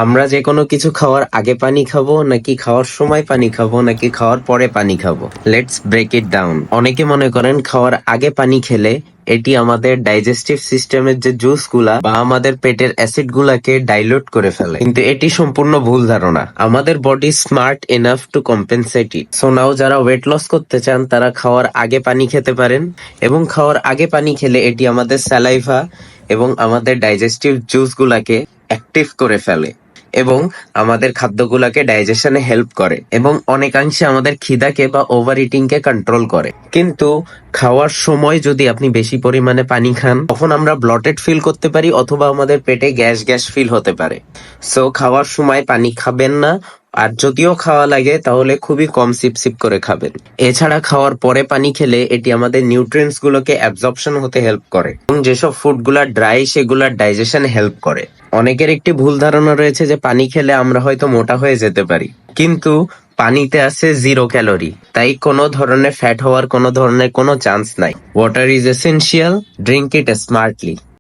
আমরা যে কোনো কিছু খাওয়ার আগে পানি খাবো নাকি খাওয়ার সময় পানি খাবো নাকি খাওয়ার পরে পানি খাবো? Let's break it down. অনেকে মনে করেন খাওয়ার আগে পানি খেলে এটি আমাদের ডাইজেস্টিভ সিস্টেমের যে জুস গুলা বা আমাদের পেটের অ্যাসিড গুলাকে ডাইলুট করে ফেলে, কিন্তু এটি সম্পূর্ণ ভুল ধারণা। আমাদের body smart enough to compensate it. So now যারা ওয়েট লস করতে চান তারা খাওয়ার আগে পানি খেতে পারেন, এবং খাওয়ার আগে পানি খেলে এটি আমাদের স্যালাইভা এবং আমাদের ডাইজেস্টিভ জুস গুলাকে অ্যাক্টিভ করে ফেলে এবং আমাদের খাদ্যগুলাকে ডাইজেশনে হেল্প করে এবং অনেকাংশে আমাদের খিদাকে বা ওভার ইটিং কে কন্ট্রোল করে। কিন্তু খাওয়ার সময় যদি আপনি বেশি পরিমাণে পানি খান তখন আমরা ব্লটেড ফিল করতে পারি অথবা আমাদের পেটে গ্যাস গ্যাস ফিল হতে পারে। সো খাওয়ার সময় পানি খাবেন না, আর যদিও খাওয়া লাগে তাহলে খুবই কম সিপ সিপ করে খাবেন। এছাড়া খাওয়ার পরে পানি খেলে এটি আমাদের নিউট্রিয়েন্টস গুলোকে অ্যাবজর্পশন হতে হেল্প করে এবং যেসব ফুড গুলা ড্রাই সেগুলার ডাইজেশন হেল্প করে। অনেকের একটি ভুল ধারণা রয়েছে যে পানি খেলে আমরা হয়তো মোটা হয়ে যেতে পারি, কিন্তু পানিতে আছে 0 ক্যালোরি, তাই কোনো ধরনের ফ্যাট হওয়ার কোনো ধরনের কোনো চান্স নাই। Water is essential, drink it smartly.